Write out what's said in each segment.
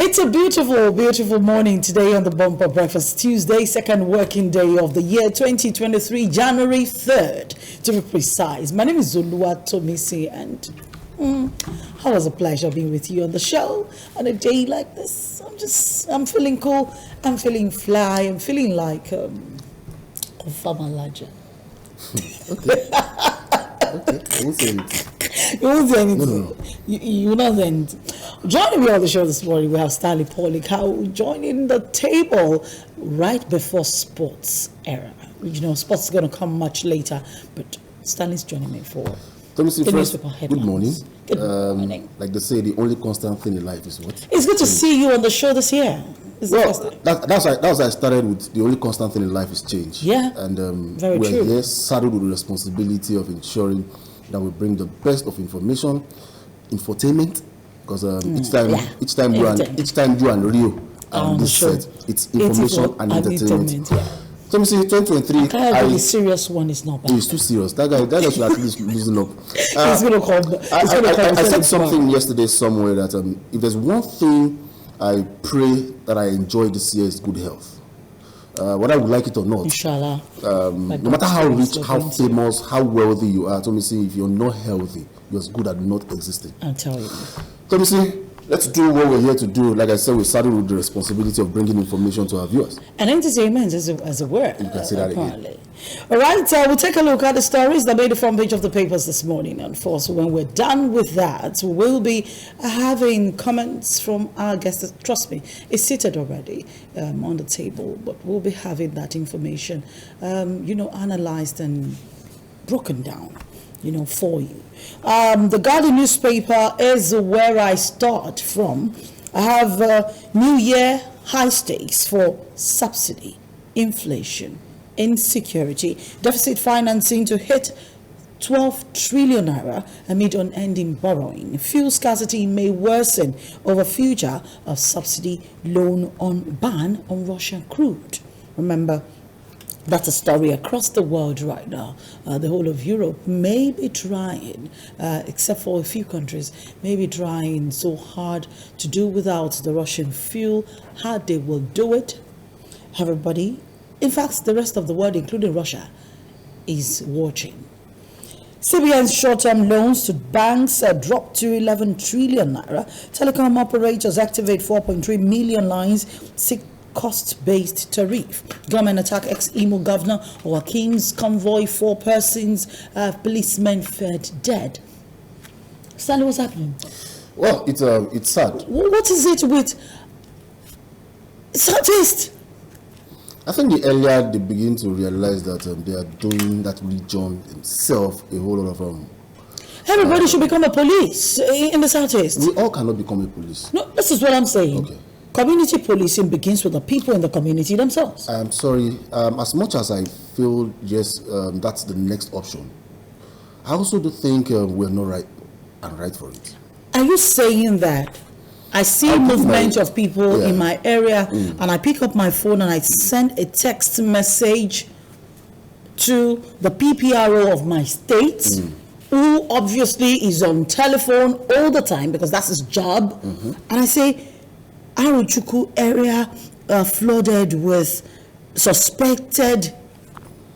It's a beautiful, beautiful morning today on the Bumper Breakfast Tuesday, second working day of the year 2023, January 3rd, to be precise. My name is Zulua Tomisi, and it was a pleasure being with you on the show on a day like this. I'm feeling cool, I'm feeling fly, I'm feeling like Ofama Laja. Okay. I won't say anything. You won't say anything. No. You know then. Joining me on the show this morning, we have Stanley Polycow joining the table right before sports era. You know, sports is going to come much later, but Stanley's joining me for Tomisi, first, good morning. Good morning. Like they say, the only constant thing in life is what? It's good to see you on the show this year. That's why I started with the only constant thing in life is change. Yeah, and very we're true. here saddled with the responsibility of ensuring that we bring the best of information, infotainment, because each time you and Rio on this set, it's information and entertainment. So, see, 2023. The serious one is not bad. He's too serious. That guy should at least loosen up. He's going to come. I said something yesterday somewhere that if there's one thing I pray that I enjoy this year is good health. Whether I would like it or not. Inshallah. No matter how rich, how famous, how wealthy you are, Tomisi, if you're not healthy, you're as good at not existing. I'll tell you. Tomisi, let's do what we're here to do. Like I said, we started with the responsibility of bringing information to our viewers. And entertainment as a word. You can say that again. All right, we'll take a look at the stories that made the front page of the papers this morning. And of course, when we're done with that, we'll be having comments from our guests. Trust me, it's seated already on the table, but we'll be having that information, analyzed and broken down, for you. The Guardian newspaper is where I start from. I have New Year high stakes for subsidy, inflation, insecurity, deficit financing to hit 12 trillion naira amid unending borrowing. Fuel scarcity may worsen over future of subsidy loan on ban on Russian crude. Remember, that's a story across the world right now. The whole of Europe may be trying, except for a few countries, may be trying so hard to do without the Russian fuel. How they will do it, everybody, in fact, the rest of the world, including Russia, is watching. CBN's short-term loans to banks dropped to 11 trillion naira. Telecom operators activate 4.3 million lines, seek cost-based tariff. Government attack ex-Imo governor or Hakim's convoy, 4 persons, policemen fed dead. Stanley, what's happening? Well, it's sad. What is it with Southeast? I think the earlier they begin to realize that they are doing that region itself a whole lot of everybody should become a police in the Southeast. We all cannot become a police. No, this is what I'm saying. Okay. Community policing begins with the people in the community themselves. I'm sorry. As much as I feel, yes, that's the next option, I also do think we're not right for it. Are you saying that I see movement of people in my area and I pick up my phone and I send a text message to the PPRO of my state, who obviously is on telephone all the time because that's his job, and I say, Aruchuku area flooded with suspected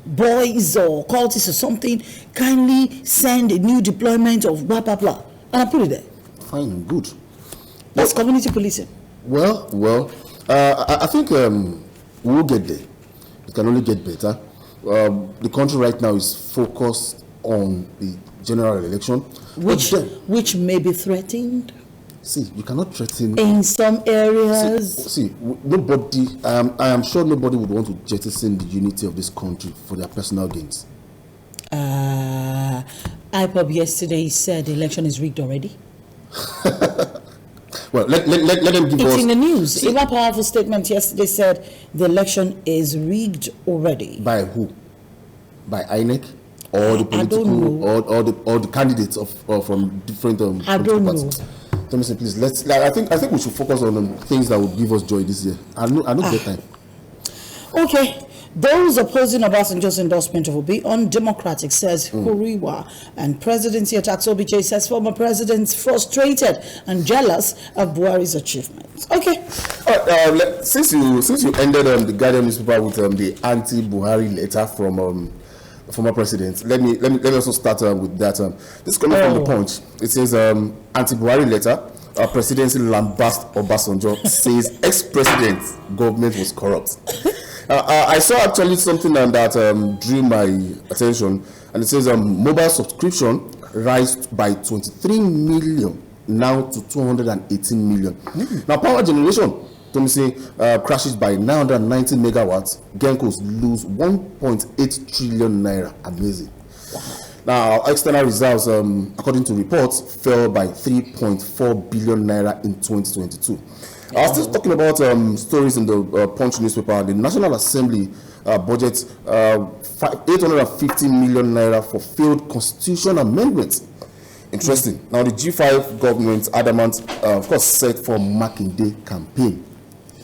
boys or cultists or something, kindly send a new deployment of blah blah blah, and I put it there. Fine, good. That's community policing. Well, I think we'll get there. It can only get better. The country right now is focused on the general election, which may be threatened. See, you cannot threaten in some areas. See, nobody. I am sure nobody would want to jettison the unity of this country for their personal gains. IPOB yesterday said the election is rigged already. Well, let them give us. It's in the news. In a powerful statement yesterday said the election is rigged already. By who? By INEC or the political or the candidates from different I don't know. Let me say, please. I think we should focus on things that will give us joy this year. I don't get time. Okay. Those opposing Obasanjo's endorsement of Obi undemocratic, says Kuriwa, and presidency attacks Obj, says former presidents frustrated and jealous of Buhari's achievements. Okay. Since you ended the Guardian newspaper with the anti-Buhari letter from former president, let me also start with that. This is coming from the Punch. It says anti-Buhari letter. Presidency lambast Obasanjo, says ex-president's government was corrupt. I saw actually something that drew my attention, and it says mobile subscription rise by 23 million now to 218 million. Now power generation, crashes by 990 megawatts. Gencos lose 1.8 trillion naira. Amazing. Now, external reserves, according to reports, fell by 3.4 billion naira in 2022. I was still talking about stories in the Punch newspaper. The National Assembly budget 850 million naira for failed constitution amendments. Interesting. Now, the G5 government, adamant, of course, set for Makinde campaign.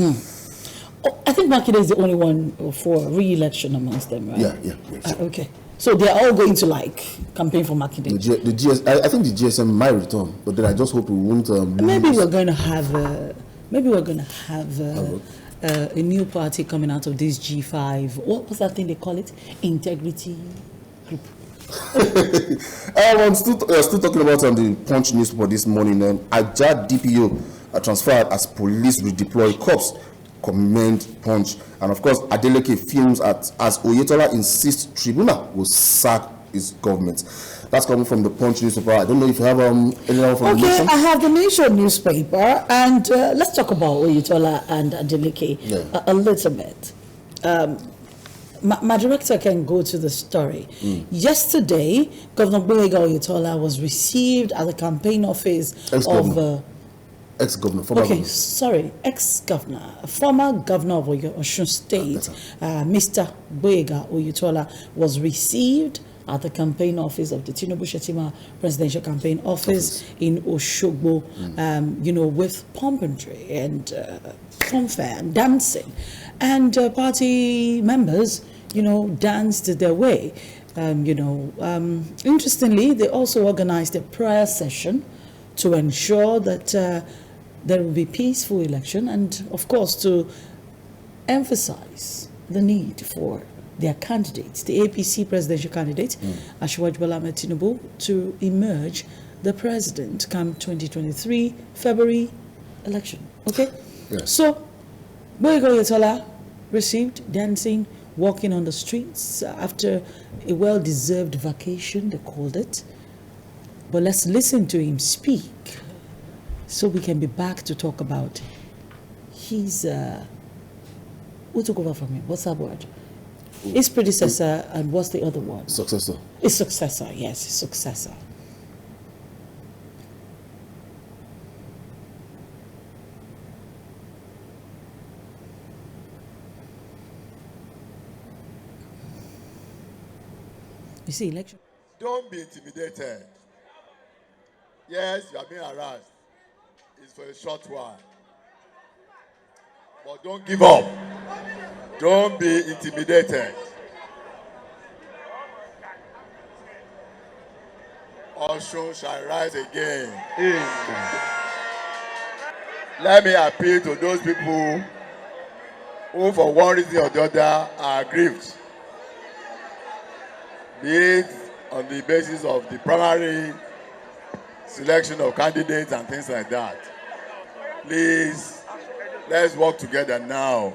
I think Makinde is the only one for re-election amongst them, right? Yeah. Okay. So they're all going to campaign for Makinde. I think the GSM might return, but then I just hope we won't. Maybe we're going to have a new party coming out of this G5. What was that thing they call it? Integrity Group. I'm still talking about the Punch newspaper this morning. Ajah DPO transferred as police redeploy cops. Commend Punch. And of course, Adeleke films as Oyetola insists tribunal will sack his government. That's coming from the Punch newspaper. I don't know if you have any other from Okay, I have the Nation newspaper, and let's talk about Oyetola and Adeleke a little bit. My director can go to the story. Yesterday, Governor Gboyega Oyetola was received at the campaign office of ex-governor, former governor of Osun State, Mr. Gboyega Oyetola, was received at the campaign office of the Tinubu Shettima presidential campaign office in Oshogbo, with pomp-and-tray and fanfare and dancing. And party members, danced their way. Interestingly, they also organized a prayer session to ensure that there will be peaceful election, and of course to emphasize the need for their candidates, the APC presidential candidate, Asiwaju Bola Ahmed Tinubu, to emerge the president come 2023 February election. Okay? Yes. So, Gboyega Oyetola received dancing, walking on the streets after a well-deserved vacation, they called it. But let's listen to him speak so we can be back to talk about his, who took over from him? What's that word? His predecessor, and what's the other one? Successor. His successor, yes, his successor. You see, election. Don't be intimidated. Yes, you are being harassed. It's for a short while. But don't give up. Don't be intimidated. Osun shall rise again. Let me appeal to those people who, for one reason or the other, are aggrieved. Be it on the basis of the primary selection of candidates and things like that. Please, let's work together now.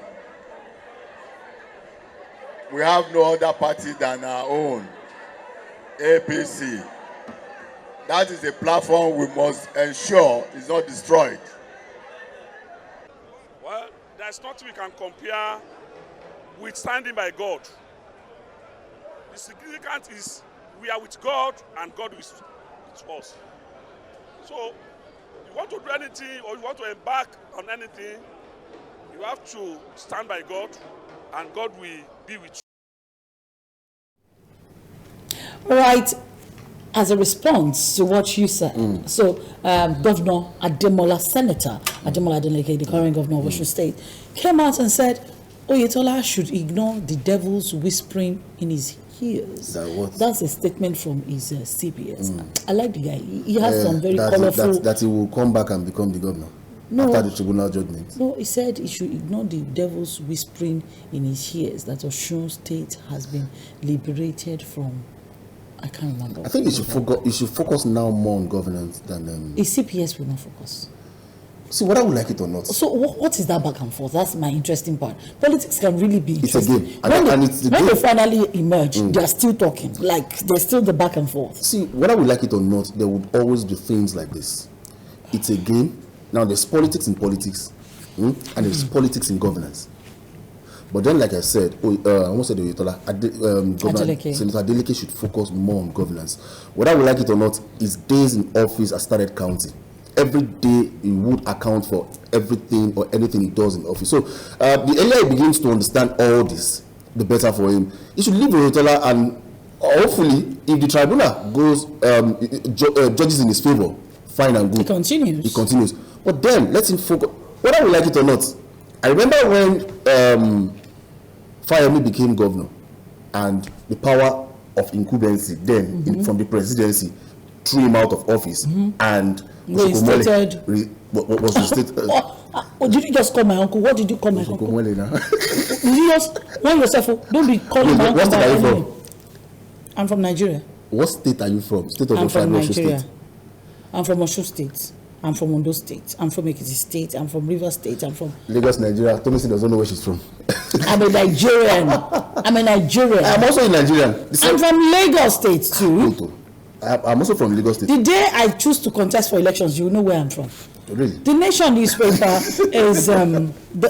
We have no other party than our own, APC. That is a platform we must ensure is not destroyed. Well, there's nothing we can compare with standing by God. The significance is we are with God and God is with us. So, you want to do anything or you want to embark on anything, you have to stand by God and God will be with you. All right. As a response to what you said, so Governor Ademola, Senator Ademola Adeleke, the current governor of Osun State, came out and said, Oyetola should ignore the devil's whispering in his ears. That's a statement from his CPS. I like the guy. He has some very colorful... That he will come back and become the governor after the tribunal judgment. No, he said he should ignore the devil's whispering in his ears that Osun State has been liberated from... I can't remember. I think he should focus now more on governance than... His CPS will not focus. See, whether we like it or not. So what is that back and forth? That's my interesting part. Politics can really be It's interesting. a game. When they finally emerge, they are still talking. Like, there's still the back and forth. See, whether we like it or not, there would always be things like this. It's a game. Now, there's politics in politics. And there's politics in governance. But then, like I said, I almost said Senator Adeleke should focus more on governance. Whether we like it or not, his days in office are started counting. Every day he would account for everything or anything he does in office. So the earlier he begins to understand all this, the better for him. He should leave Oyetola, and hopefully, if the tribunal goes judges in his favor, fine and good. He continues. But then let him focus. Whether we like it or not, I remember when Fayemi became governor, and the power of incumbency then from the presidency threw him out of office, and reinstated. What was the state? Did you just call my uncle? What did you call my uncle? Did you just warn yourself? Don't be calling my uncle. What state are you from? I'm from Nigeria. What state are you from? State of I'm from Nigeria. State. I'm from Osun State. I'm from Ondo State. I'm from Ekiti State. I'm from Rivers State. I'm from Lagos, Nigeria. Tommy doesn't know where she's from. I'm a Nigerian. I'm also a Nigerian. I'm from Lagos State too. I'm also from Lagos State. The day I choose to contest for elections, you will know where I'm from. Really? The Nation newspaper is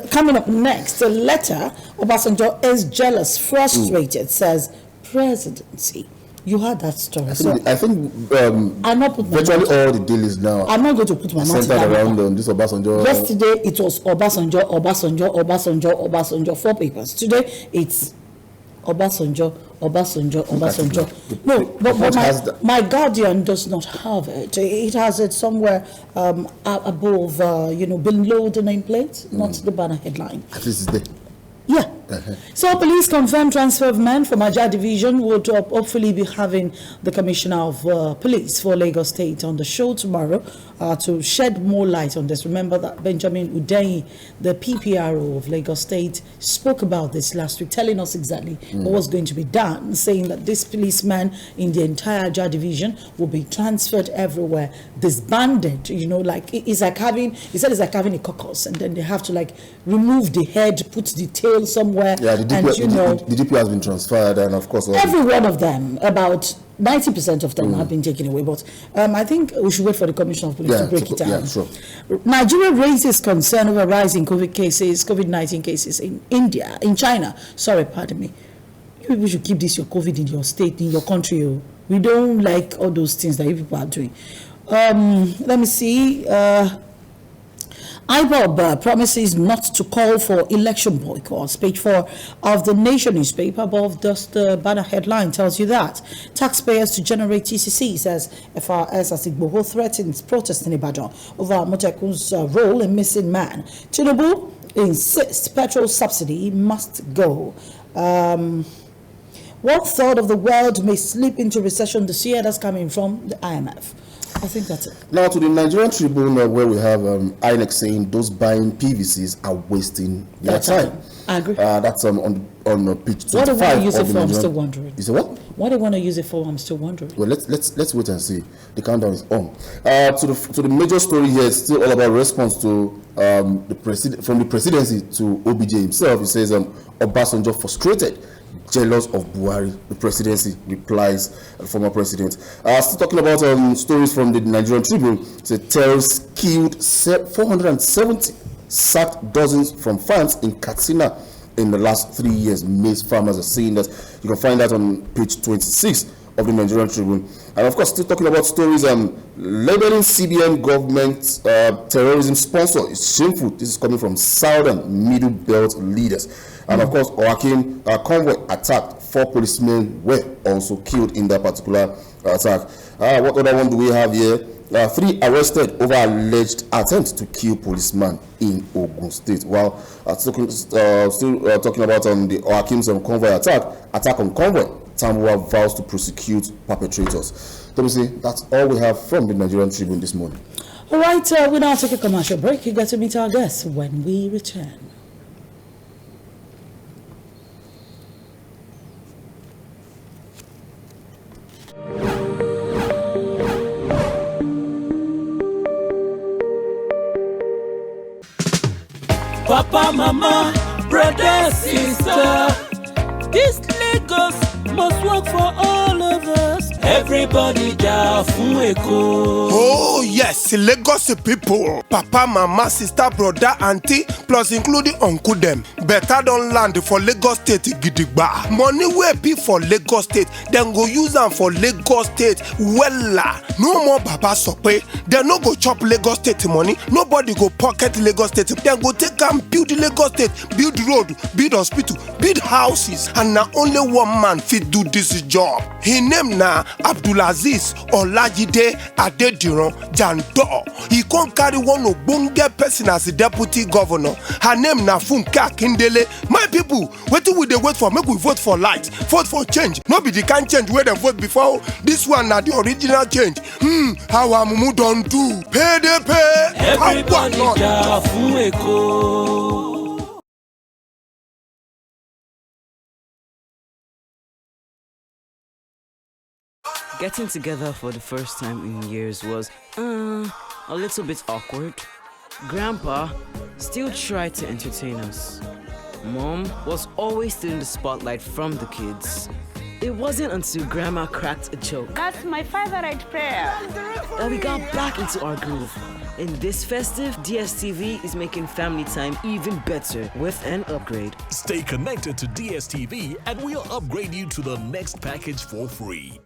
coming up next. A letter, Obasanjo is jealous, frustrated, says presidency. You heard that story. I think I'm not put virtually all the dailies now. I'm not going to put my mouth centered around this Obasanjo. Yesterday it was Obasanjo, 4 papers. Today it's Obasanjo. No, but my Guardian does not have it. It has it somewhere above, below the nameplate, not the banner headline. At least it's there. Yeah. So police confirmed transfer of men from Ajah division would hopefully be having the commissioner of police for Lagos State on the show tomorrow to shed more light on this. Remember that Benjamin Udeyi, the PPRO of Lagos State, spoke about this last week, telling us exactly what was going to be done, saying that this policeman in the entire Ajah division will be transferred everywhere, disbanded, it's like having a caucus, and then they have to remove the head, put the tail somewhere. Yeah, the DP has been transferred, and of course every one of them, about 90% of them have been taken away. But I think we should wait for the Commissioner of Police to break it down. Yeah, sure. Nigeria raises concern over rising COVID-19 cases in China. Sorry, pardon me. You people should keep this your COVID in your state, in your country. We don't like all those things that you people are doing. Let me see. IPOB promises not to call for election boycotts. Page 4 of the Nation newspaper above just the banner headline tells you that. Taxpayers to generate TCC, says FRS as Igboho threatens protest in Ibadan over Motekun's role in missing man. Tinubu insists petrol subsidy must go. 1/3 of the world may slip into recession this year. That's coming from the IMF. I think that's it. Now to the Nigerian Tribune, where we have INEC saying those buying PVCs are wasting their time. I agree. That's on page 25. What do they want to use it for? I'm still wondering. You say what? What they want to use it for? I'm still wondering. Well, let's wait and see. The countdown is on. To the major story here, it's still all about response to from the presidency to OBJ himself. He says Obasanjo frustrated, jealous of Buhari. The presidency replies, the former president. Still talking about stories from the Nigerian Tribune. It's terrorists killed 470, sacked dozens from farms in Katsina in the last 3 years. Maize farmers are saying that. You can find that on page 26 of the Nigerian Tribune. And of course, still talking about stories, labeling CBN government terrorism sponsor is shameful. This is coming from Southern Middle Belt leaders. And of course, Oakim convoy attacked. 4 policemen were also killed in that particular attack. What other one do we have here? 3 arrested over alleged attempt to kill policeman in Ogun State. While still talking about the Hakim's convoy attack on convoy, Tambuwal vows to prosecute perpetrators. Let me say that's all we have from the Nigerian Tribune this morning. All right, we now take a commercial break. You get to meet our guests when we return. Papa, mama, brother, sister, this Lagos must work for all of us. Everybody da fun Eko. Oh yes, Lagos people, papa, mama, sister, brother, auntie, plus including uncle them. Better don land for Lagos State gidigba. Money wey be for Lagos State, then go use am for Lagos State. Wella, no more baba sope. Dem no go chop Lagos State money. Nobody go pocket Lagos State. Dem go take am build Lagos State, build road, build hospital, build houses, and na only one man fit do this job. His name na Abdulaziz Olajide Adediran Jandor. He come carry one ogbonge person as the deputy governor. Her name na Funke Akindele. My people, wetin we dey wait for? Make we vote for light, vote for change. No be the kind change wey dem vote before. This one na the original change. How Amumu don do? Pay dey pay. Everybody da fun Eko. Getting together for the first time in years was a little bit awkward. Grandpa still tried to entertain us. Mom was always stealing the spotlight from the kids. It wasn't until Grandma cracked a joke That's my favorite prayer. that we got back into our groove. In this festive, DSTV is making family time even better with an upgrade. Stay connected to DSTV and we'll upgrade you to the next package for free.